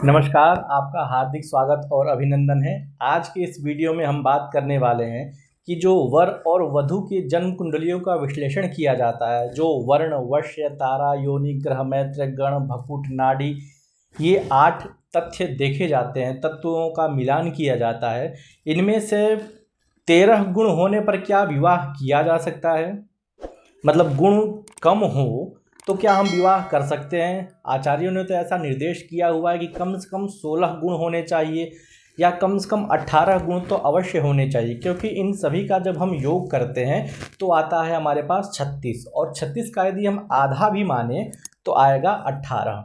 नमस्कार, आपका हार्दिक स्वागत और अभिनंदन है। आज के इस वीडियो में हम बात करने वाले हैं कि जो वर और वधू की जन्म कुंडलियों का विश्लेषण किया जाता है, जो वर्ण, वश्य, तारा, योनि, ग्रह, मैत्र, गण, भकुट, नाड़ी, ये 8 तथ्य देखे जाते हैं, तत्वों का मिलान किया जाता है। इनमें से 13 गुण होने पर क्या विवाह किया जा सकता है? मतलब गुण कम हो तो क्या हम विवाह कर सकते हैं? आचार्यों ने तो ऐसा निर्देश किया हुआ है कि कम से कम 16 गुण होने चाहिए या कम से कम 18 गुण तो अवश्य होने चाहिए, क्योंकि इन सभी का जब हम योग करते हैं तो आता है हमारे पास 36, और 36 का यदि हम आधा भी माने तो आएगा 18।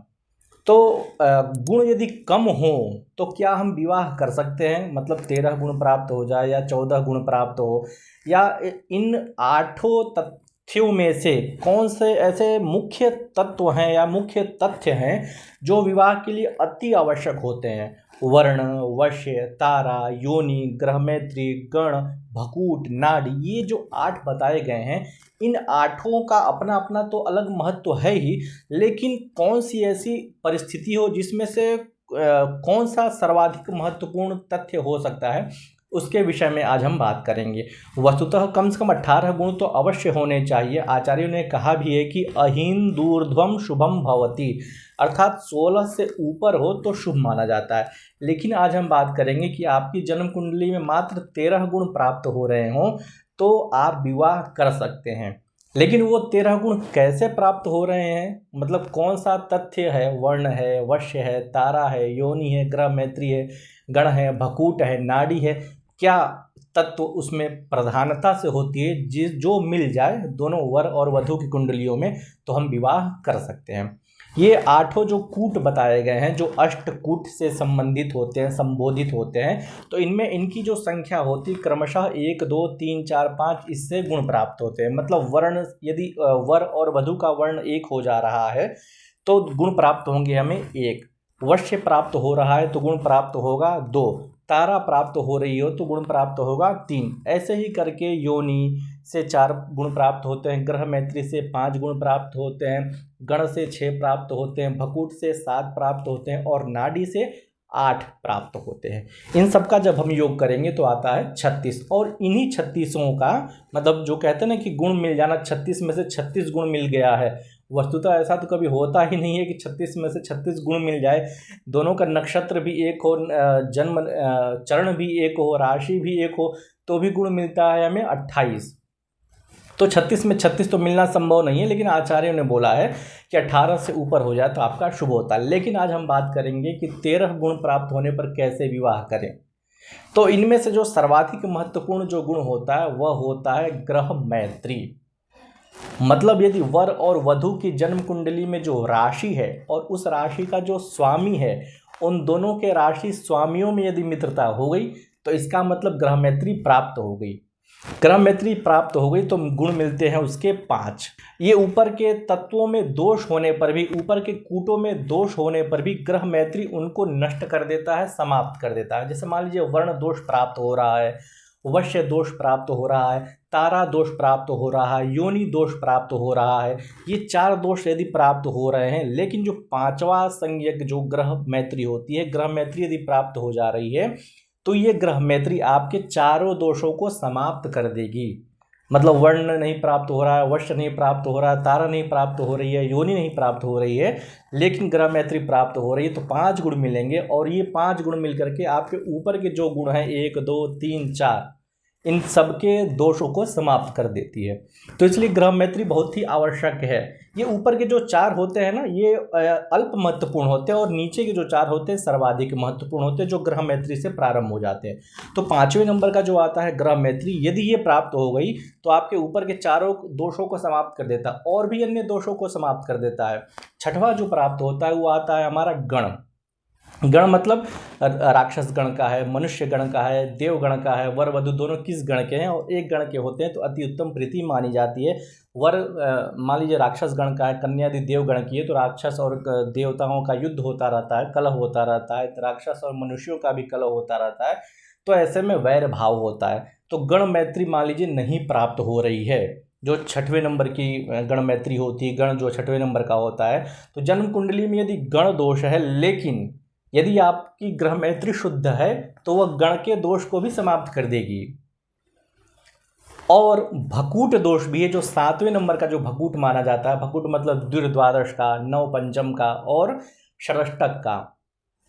तो गुण यदि कम हो तो क्या हम विवाह कर सकते हैं? मतलब 13 गुण प्राप्त हो जाए या 14 गुण प्राप्त हो, या इन 8 तथ्यों में से कौन से ऐसे मुख्य तत्व हैं या मुख्य तथ्य हैं जो विवाह के लिए अति आवश्यक होते हैं? वर्ण, वश्य, तारा, योनि, ग्रह, मैत्री, गण, भकूट, नाड़ी, ये जो 8 बताए गए हैं, इन 8 का अपना अपना तो अलग महत्व है ही, लेकिन कौन सी ऐसी परिस्थिति हो जिसमें से कौन सा सर्वाधिक महत्वपूर्ण तथ्य हो सकता है, उसके विषय में आज हम बात करेंगे। वस्तुतः कम से कम 18 गुण तो अवश्य होने चाहिए। आचार्यों ने कहा भी है कि अहीनदूर्ध्वं शुभम भवति, अर्थात 16 से ऊपर हो तो शुभ माना जाता है। लेकिन आज हम बात करेंगे कि आपकी जन्म कुंडली में मात्र 13 गुण प्राप्त हो रहे हों तो आप विवाह कर सकते हैं। लेकिन वो 13 गुण कैसे प्राप्त हो रहे हैं? मतलब कौन सा तथ्य है? वर्ण है, वश्य है, तारा है, योनि है, ग्रह, मैत्री है, गण है, भकूट है, नाड़ी है, क्या तत्व उसमें प्रधानता से होती है जो मिल जाए दोनों वर और वधू की कुंडलियों में तो हम विवाह कर सकते हैं। ये 8 जो कूट बताए गए हैं, जो अष्टकूट से संबंधित होते हैं, संबोधित होते हैं, तो इनमें इनकी जो संख्या होती है क्रमशः 1, 2, 3, 4, 5, इससे गुण प्राप्त होते हैं। मतलब वर्ण, यदि वर और वधू का वर्ण 1 हो जा रहा है तो गुण प्राप्त होंगे हमें 1। वश्य प्राप्त हो रहा है तो गुण प्राप्त होगा 2। तारा प्राप्त हो रही हो तो गुण प्राप्त होगा 3। ऐसे ही करके योनि से 4 गुण प्राप्त होते हैं, ग्रह मैत्री से 5 गुण प्राप्त होते हैं, गण से 6 प्राप्त होते हैं, भकूट से 7 प्राप्त होते हैं और नाड़ी से 8 प्राप्त होते हैं। इन सब का जब हम योग करेंगे तो आता है 36। और इन्हीं 36 का मतलब जो कहते हैं ना कि गुण मिल जाना, 36 में से 36 गुण मिल गया है, वस्तुतः ऐसा तो कभी होता ही नहीं है कि 36 में से 36 गुण मिल जाए। दोनों का नक्षत्र भी एक हो, जन्म चरण भी एक हो, राशि भी एक हो, तो भी गुण मिलता है हमें 28। तो 36 में 36 तो मिलना संभव नहीं है, लेकिन आचार्यों ने बोला है कि 18 से ऊपर हो जाए तो आपका शुभ होता है। लेकिन आज हम बात करेंगे कि 13 गुण प्राप्त होने पर कैसे विवाह करें। तो इनमें से जो सर्वाधिक महत्वपूर्ण जो गुण होता है वह होता है ग्रह मैत्री। मतलब यदि वर और वधू की जन्म कुंडली में जो राशि है और उस राशि का जो स्वामी है, उन दोनों के राशि स्वामियों में यदि मित्रता हो गई तो इसका मतलब ग्रह मैत्री प्राप्त हो गई। ग्रह मैत्री प्राप्त हो गई तो गुण मिलते हैं उसके 5। ये ऊपर के तत्वों में दोष होने पर भी, ऊपर के कूटों में दोष होने पर भी ग्रह मैत्री उनको नष्ट कर देता है, समाप्त कर देता है। जैसे मान लीजिए वर्ण दोष प्राप्त हो रहा है, वश्य दोष प्राप्त हो रहा है, तारा दोष प्राप्त हो रहा है, योनि दोष प्राप्त हो रहा है, ये 4 दोष यदि प्राप्त हो रहे हैं, लेकिन जो 5वां संज्ञक जो ग्रह मैत्री होती है, ग्रह मैत्री यदि प्राप्त हो जा रही है तो ये ग्रह मैत्री आपके चारों दोषों को समाप्त कर देगी। मतलब वर्ण नहीं प्राप्त हो रहा है, वश्य नहीं प्राप्त हो रहा है, तारा नहीं प्राप्त हो रही है, योनि नहीं प्राप्त हो रही है, लेकिन ग्रह मैत्री प्राप्त हो रही है, तो 5 गुण मिलेंगे। और ये 5 गुण मिलकर के आपके ऊपर के जो गुण हैं 1, 2, 3, 4, इन सबके दोषों को समाप्त कर देती है। तो इसलिए ग्रह मैत्री बहुत ही आवश्यक है। ये ऊपर के जो 4 होते हैं ना, ये अल्प महत्वपूर्ण होते हैं, और नीचे के जो 4 होते हैं सर्वाधिक महत्वपूर्ण होते हैं, जो ग्रह मैत्री से प्रारंभ हो जाते हैं। तो 5वें नंबर का जो आता है ग्रह मैत्री, यदि ये प्राप्त हो गई तो आपके ऊपर के चारों दोषों को समाप्त कर देता है और भी अन्य दोषों को समाप्त कर देता है। 6वां जो प्राप्त होता है वो आता है हमारा गण। गण मतलब राक्षस गण का है, मनुष्य गण का है, देव गण का है। वर वधु दोनों किस गण के हैं और एक गण के होते हैं तो अति उत्तम प्रीति मानी जाती है। वर मान लीजिए राक्षस गण का है, कन्या यदि देव गण की है तो राक्षस और देवताओं का युद्ध होता रहता है, कलह होता रहता है, राक्षस और मनुष्यों का भी कलह होता रहता है, तो ऐसे में वैर भाव होता है। तो गण मैत्री मान लीजिए नहीं प्राप्त हो रही है, जो 6वें नंबर की गण मैत्री होती है, गण जो 6वें नंबर का होता है, तो जन्म कुंडली में यदि गण दोष है लेकिन यदि आपकी ग्रह मैत्री शुद्ध है तो वह गण के दोष को भी समाप्त कर देगी। और भकूट दोष भी है, जो 7वें नंबर का जो भकूट माना जाता है, भकूट मतलब द्विर्द्वादश का, नव पंचम का और षष्टक का,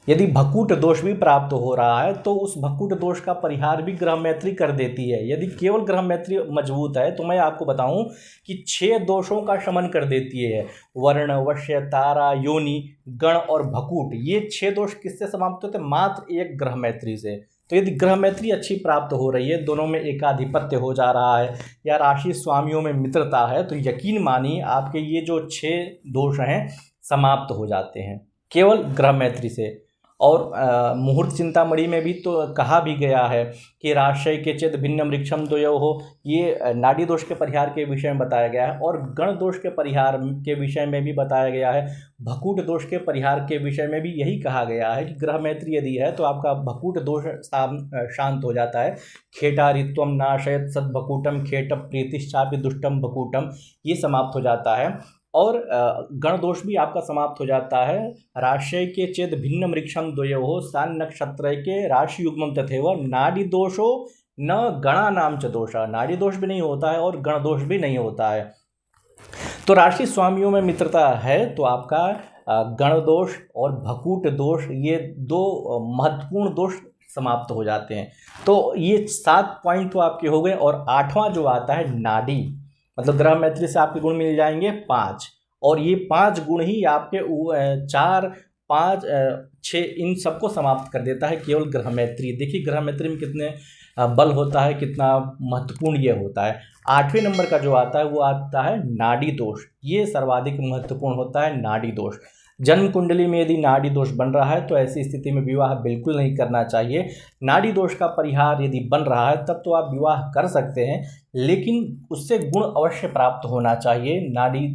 यदि भकूट दोष भी प्राप्त हो रहा है तो उस भकूट दोष का परिहार भी ग्रह मैत्री कर देती है। यदि केवल ग्रह मैत्री मजबूत है तो मैं आपको बताऊं कि 6 दोषों का शमन कर देती है। वर्ण, वश्य, तारा, योनि, गण और भकूट, ये 6 दोष किससे समाप्त होते हैं? मात्र एक ग्रह मैत्री से। तो यदि ग्रह मैत्री अच्छी प्राप्त हो रही है, दोनों में एकाधिपत्य हो जा रहा है या राशि स्वामियों में मित्रता है, तो यकीन मानिए आपके ये जो 6 दोष हैं समाप्त हो जाते हैं केवल ग्रह मैत्री से। और मुहूर्त चिंतामणि में भी तो कहा भी गया है कि राशय के चेद भिन्नम वृक्षम द्वयो हो, ये नाड़ी दोष के परिहार के विषय में बताया गया है। और गण दोष के परिहार के विषय में भी बताया गया है, भकूट दोष के परिहार के विषय में भी यही कहा गया है कि ग्रह मैत्री यदि है तो आपका भकूट दोष शांत हो जाता है। खेटारित्वम नाशयत सद्भकूटम खेट प्रीतिश्चापि दुष्टम भकूटम, ये समाप्त हो जाता है। और गण दोष भी आपका समाप्त हो जाता है। राशय के चेद भिन्न वृक्षम द्वयो सान नक्षत्र के राशि युग्मम तथैव नाड़ी दोषो न गणा नाम च दोष, नाड़ी दोष भी नहीं होता है और गण दोष भी नहीं होता है। तो राशि स्वामियों में मित्रता है तो आपका गण दोष और भकूट दोष, ये 2 महत्वपूर्ण दोष समाप्त हो जाते हैं। तो ये 7 पॉइंट तो आपके हो गए। और 8वां जो आता है नाड़ी, मतलब ग्रह मैत्री से आपके गुण मिल जाएंगे 5, और ये 5 गुण ही आपके 4, 5, 6 इन सबको समाप्त कर देता है केवल ग्रह मैत्री। देखिए ग्रह मैत्री में कितने बल होता है, कितना महत्वपूर्ण ये होता है। 8वें नंबर का जो आता है वो आता है नाड़ी दोष, ये सर्वाधिक महत्वपूर्ण होता है नाड़ी दोष। जन्म कुंडली में यदि नाड़ी दोष बन रहा है तो ऐसी स्थिति में विवाह बिल्कुल नहीं करना चाहिए। नाड़ी दोष का परिहार यदि बन रहा है तब तो आप विवाह कर सकते हैं, लेकिन उससे गुण अवश्य प्राप्त होना चाहिए। नाड़ी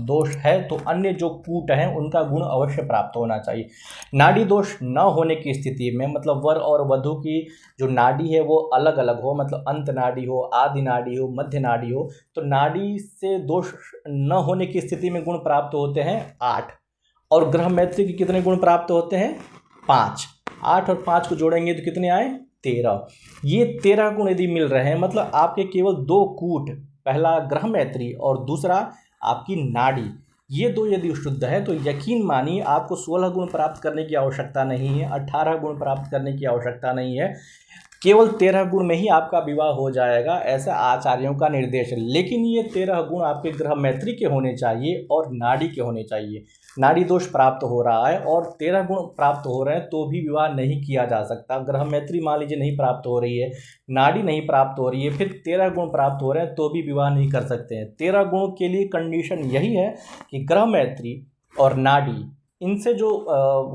दोष है तो अन्य जो कूट हैं उनका गुण अवश्य प्राप्त होना चाहिए। नाड़ी दोष न होने की स्थिति में, मतलब वर और वधू की जो नाड़ी है वो अलग अलग हो, मतलब अंत नाड़ी हो, आदि नाड़ी हो, मध्य नाड़ी हो, तो नाड़ी से दोष न होने की स्थिति में गुण प्राप्त होते हैं 8, और ग्रह मैत्री के कितने गुण प्राप्त होते हैं? 5। 8 और 5 को जोड़ेंगे तो कितने आए? 13। ये 13 गुण यदि मिल रहे हैं, मतलब आपके केवल 2 कूट, पहला ग्रह मैत्री और दूसरा आपकी नाड़ी, ये 2 यदि शुद्ध है तो यकीन मानिए आपको 16 गुण प्राप्त करने की आवश्यकता नहीं है, 18 गुण प्राप्त करने की आवश्यकता नहीं है, केवल 13 गुण में ही आपका विवाह हो जाएगा, ऐसा आचार्यों का निर्देश है। लेकिन ये 13 गुण आपके ग्रह मैत्री के होने चाहिए और नाड़ी के होने चाहिए। नाड़ी दोष प्राप्त हो रहा है और 13 गुण प्राप्त हो रहे हैं तो भी विवाह नहीं किया जा सकता। ग्रह मैत्री मान लीजिए नहीं प्राप्त हो रही है, नाड़ी नहीं प्राप्त हो रही है, फिर 13 गुण प्राप्त हो रहे हैं तो भी विवाह नहीं कर सकते हैं। 13 गुणों के लिए कंडीशन यही है कि ग्रह मैत्री और नाड़ी, इनसे जो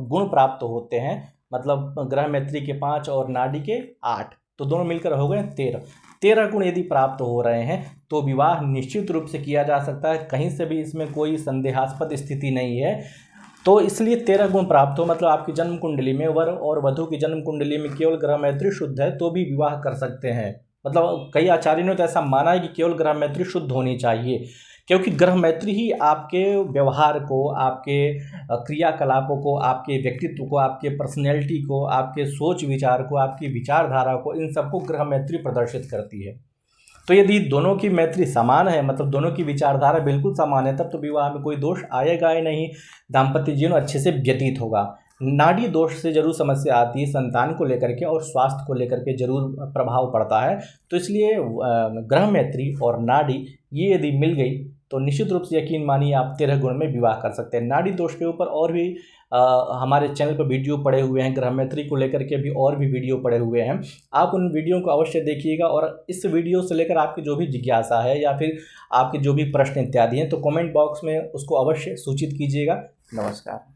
गुण प्राप्त होते हैं, मतलब ग्रह मैत्री के 5 और नाड़ी के 8, तो दोनों मिलकर हो गए 13। 13 गुण यदि प्राप्त हो रहे हैं तो विवाह निश्चित रूप से किया जा सकता है, कहीं से भी इसमें कोई संदेहास्पद स्थिति नहीं है। तो इसलिए 13 गुण प्राप्त हो, मतलब आपकी जन्म कुंडली में, वर और वधू की जन्म कुंडली में केवल ग्रह मैत्री शुद्ध है तो भी विवाह कर सकते हैं। मतलब कई आचार्यों ने तो ऐसा माना है कि केवल ग्रह मैत्री शुद्ध होनी चाहिए, क्योंकि ग्रह मैत्री ही आपके व्यवहार को, आपके क्रियाकलापों को, आपके व्यक्तित्व को, आपके पर्सनैलिटी को, आपके सोच विचार को, आपकी विचारधारा को, इन सबको ग्रह मैत्री प्रदर्शित करती है। तो यदि दोनों की मैत्री समान है, मतलब दोनों की विचारधारा बिल्कुल समान है, तब तो विवाह में कोई दोष आएगा ही नहीं, दाम्पत्य जीवन अच्छे से व्यतीत होगा। नाड़ी दोष से जरूर समस्या आती है, संतान को लेकर के और स्वास्थ्य को लेकर के जरूर प्रभाव पड़ता है। तो इसलिए ग्रह मैत्री और नाड़ी ये यदि मिल गई तो निश्चित रूप से यकीन मानिए आप 13 गुण में विवाह कर सकते हैं। नाड़ी दोष के ऊपर और भी हमारे चैनल पर वीडियो पड़े हुए हैं, ग्रह मैत्री को लेकर के भी और भी वीडियो पड़े हुए हैं, आप उन वीडियो को अवश्य देखिएगा। और इस वीडियो से लेकर आपकी जो भी जिज्ञासा है या फिर आपके जो भी प्रश्न इत्यादि हैं तो कमेंट बॉक्स में उसको अवश्य सूचित कीजिएगा। नमस्कार।